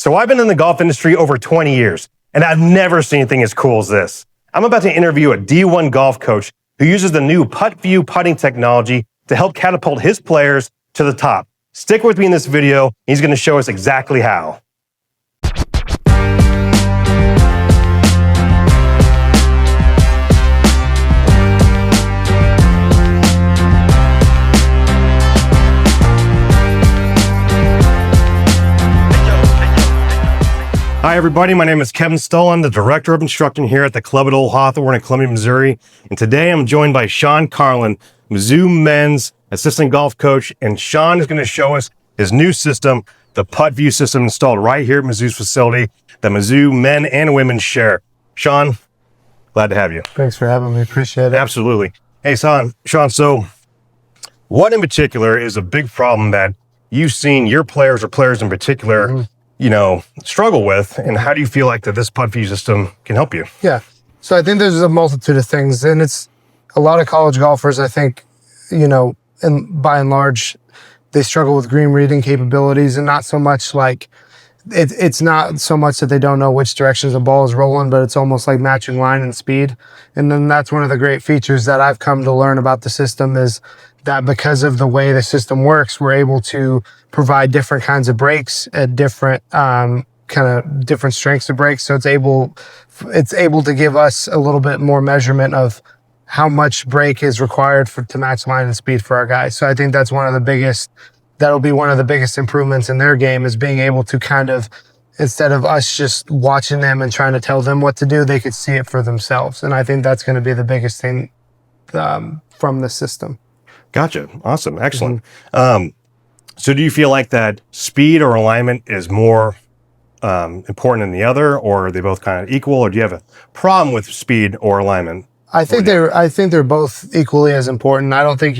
So I've been in the golf industry over 20 years, and I've never seen anything as cool as this. I'm about to interview a D1 golf coach who uses the new PuttView putting technology to help catapult his players to the top. Stick with me in this video. He's going to show us exactly how. Hi everybody, my name is Kevin Stoll. I'm the Director of Instruction here at the Club at Old Hawthorne in Columbia, Missouri. And today I'm joined by Sean Carlin, Mizzou men's assistant golf coach. And Sean is going to show us his new system, the PuttView system installed right here at Mizzou's facility that Mizzou men and women share. Sean, glad to have you. Thanks for having me, appreciate it. Absolutely. Hey Sean, so what in particular is a big problem that you've seen your players or players in particular struggle with, and how do you feel like that this PuttView system can help you? Yeah, so I think there's a multitude of things, and it's a lot of college golfers, I think, and by and large, they struggle with green reading capabilities, and not so much like, it's not so much that they don't know which directions the ball is rolling, but it's almost like matching line and speed. And then that's one of the great features that I've come to learn about the system, is that because of the way the system works, we're able to provide different kinds of breaks at different different strengths of breaks. So it's able to give us a little bit more measurement of how much break is required to match line and speed for our guys. So I think that's that'll be one of the biggest improvements in their game, is being able to kind of, instead of us just watching them and trying to tell them what to do, they could see it for themselves. And I think that's going to be the biggest thing from the system. Gotcha. Awesome. Excellent. So do you feel like that speed or alignment is more important than the other, or are they both kind of equal, or do you have a problem with speed or alignment? I think they're both equally as important. I don't think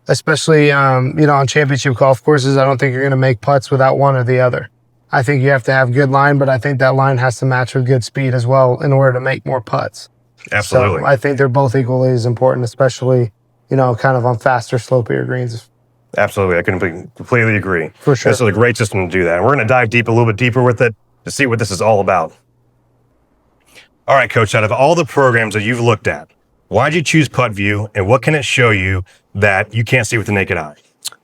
especially on championship golf courses, I don't think you're going to make putts without one or the other. I think you have to have good line, but I think that line has to match with good speed as well in order to make more putts. Absolutely. So I think they're both equally as important, especially kind of on faster, slopier greens. Absolutely. I completely agree. For sure. This is a great system to do that. And we're going to dive a little bit deeper with it to see what this is all about. All right, Coach, out of all the programs that you've looked at, why did you choose PuttView, and what can it show you that you can't see with the naked eye?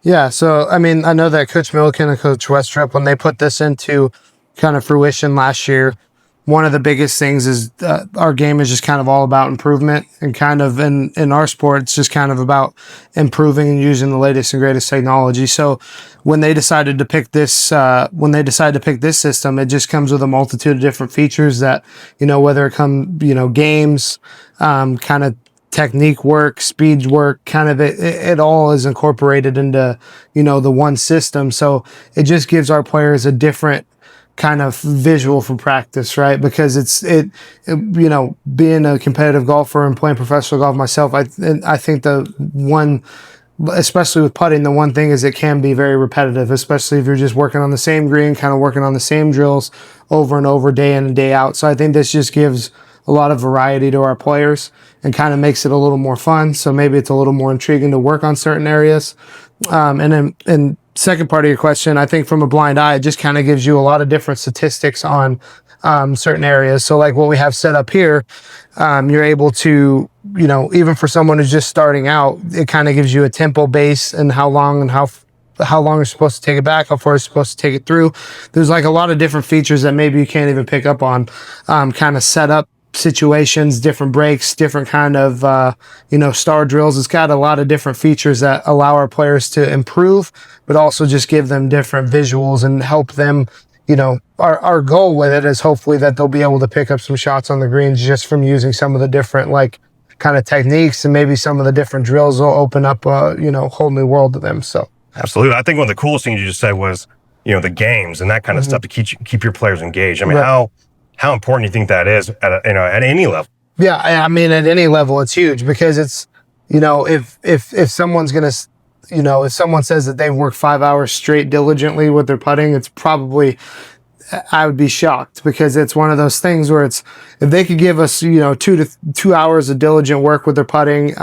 Yeah, so, I know that Coach Milliken and Coach Westrup, when they put this into kind of fruition last year, one of the biggest things is our game is just kind of all about improvement, and kind of in our sport, it's just kind of about improving and using the latest and greatest technology. So when they decided to pick this, system, it just comes with a multitude of different features that, whether it comes, games, kind of technique work, speed work, kind of it all is incorporated into, the one system. So it just gives our players a different kind of visual for practice, right? Because being a competitive golfer and playing professional golf myself, I think the one, especially with putting, the one thing is it can be very repetitive, especially if you're just working on the same green, kind of working on the same drills over and over, day in and day out. So I think this just gives a lot of variety to our players and kind of makes it a little more fun. So maybe it's a little more intriguing to work on certain areas. And second part of your question, I think from a blind eye, it just kind of gives you a lot of different statistics on certain areas. So like what we have set up here, you're able to, even for someone who's just starting out, it kind of gives you a tempo base and how long you're supposed to take it back, how far you're supposed to take it through. There's like a lot of different features that maybe you can't even pick up on, kind of set up situations, different breaks, different kind of, star drills. It's got a lot of different features that allow our players to improve, but also just give them different visuals and help them, our goal with it is hopefully that they'll be able to pick up some shots on the greens just from using some of the different, kind of techniques, and maybe some of the different drills will open up a, whole new world to them. So. Absolutely. I think one of the coolest things you just said was, the games and that kind of stuff to keep your players engaged. I mean, right. How important do you think that is at any level? Yeah, at any level, it's huge, because it's, if someone's going to, if someone says that they've worked 5 hours straight diligently with their putting, it's probably, I would be shocked, because it's one of those things where if they could give us, 2 hours of diligent work with their putting,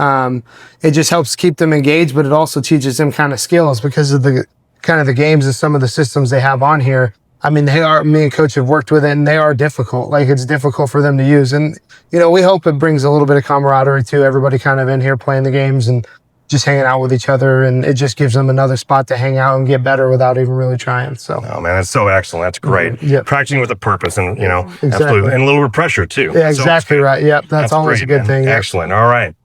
it just helps keep them engaged, but it also teaches them kind of skills because of the kind of the games and some of the systems they have on here. I mean, me and Coach have worked with it, and they are difficult. Like, it's difficult for them to use. And, you know, we hope it brings a little bit of camaraderie to everybody kind of in here playing the games and just hanging out with each other. And it just gives them another spot to hang out and get better without even really trying. So, oh man, that's so excellent. That's great. Yep. Practicing with a purpose and, you know, Exactly. absolutely. And a little bit of pressure too. Yeah, exactly right. Yep. That's always great, a good man. thing. Yep. Excellent. All right.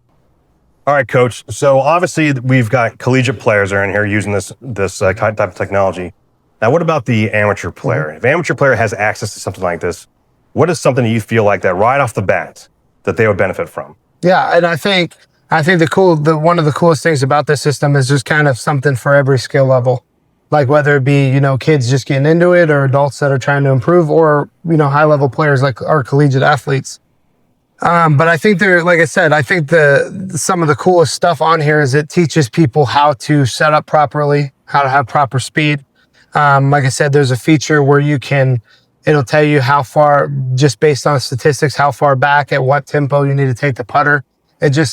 All right, Coach. So obviously we've got collegiate players that are in here using this type of technology. Now, what about the amateur player? If an amateur player has access to something like this, what is something that you feel like that right off the bat that they would benefit from? Yeah, and I think one of the coolest things about this system is just kind of something for every skill level. Like whether it be, you know, kids just getting into it or adults that are trying to improve, or, you know, high level players like our collegiate athletes. But I think like I said, I think some of the coolest stuff on here is it teaches people how to set up properly, how to have proper speed. Like I said, there's a feature where it'll tell you how far, just based on statistics, how far back, at what tempo you need to take the putter.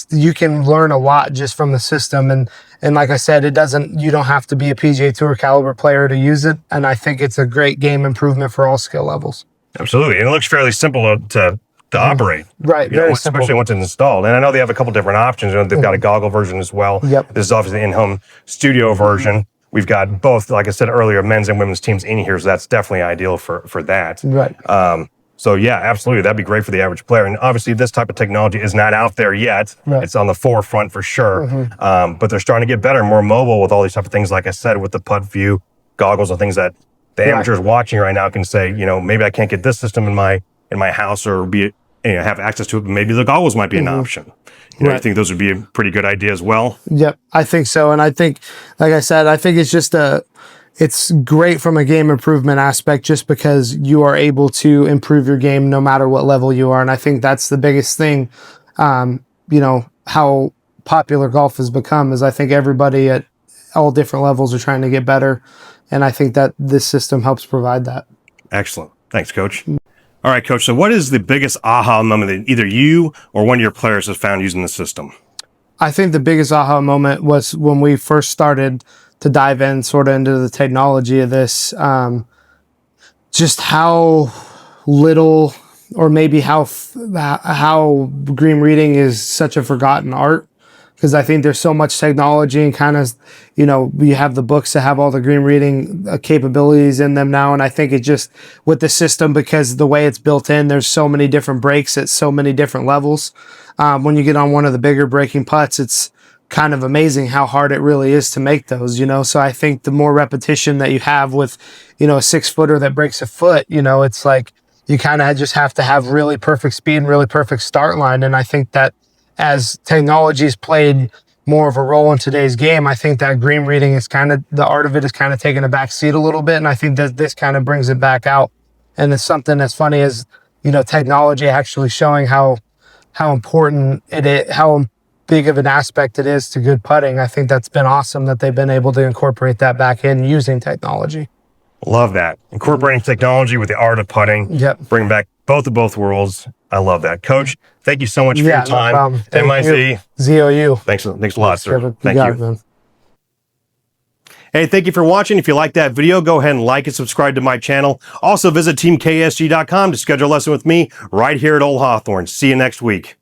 You can learn a lot just from the system. And like I said, you don't have to be a PGA Tour caliber player to use it. And I think it's a great game improvement for all skill levels. Absolutely. And it looks fairly simple to operate. Right. Very simple. Especially once it's installed. And I know they have a couple different options. You know, they've got a goggle version as well. Yep. This is obviously the in-home studio version. We've got both, like I said earlier, men's and women's teams in here, so that's definitely ideal for that. Right. So yeah, absolutely, that'd be great for the average player. And obviously, this type of technology is not out there yet. Right. It's on the forefront for sure. But they're starting to get better, more mobile with all these type of things. Like I said, with the PuttView goggles and things that the amateurs watching right now can say, you know, maybe I can't get this system in my house or have access to it. But maybe the goggles might be an option. You know, I think those would be a pretty good idea as well. Yep, I think so. And I think, like I said, I think it's just it's great from a game improvement aspect just because you are able to improve your game no matter what level you are. And I think that's the biggest thing, you know, how popular golf has become is I think everybody at all different levels are trying to get better. And I think that this system helps provide that. Excellent. Thanks, Coach. All right, Coach. So what is the biggest aha moment that either you or one of your players has found using the system? I think the biggest aha moment was when we first started to dive in sort of into the technology of this, just how little, or maybe how green reading is such a forgotten art. Because I think there's so much technology and kind of, you know, you have the books that have all the green reading capabilities in them now. And I think it just, with the system, because the way it's built in, there's so many different breaks at so many different levels. When you get on one of the bigger breaking putts, it's kind of amazing how hard it really is to make those, you know. So I think the more repetition that you have with, you know, a 6-footer that breaks a foot, you know, it's like you kind of just have to have really perfect speed and really perfect start line. And I think that as technology's played more of a role in today's game, I think that green reading is kind of, the art of it is kind of taking a back seat a little bit. And I think that this kind of brings it back out. And it's something as funny as, you know, technology actually showing how important it is, how big of an aspect it is to good putting. I think that's been awesome that they've been able to incorporate that back in using technology. Love that. Incorporating technology with the art of putting. Yep. Bring back both worlds. I love that. Coach, thank you so much for your time. No problem. 𝐬𝐿. Thanks a lot, sir. Thank you. Hey, thank you for watching. If you like that video, go ahead and like and subscribe to my channel. Also visit teamksg.com to schedule a lesson with me right here at Old Hawthorne. See you next week.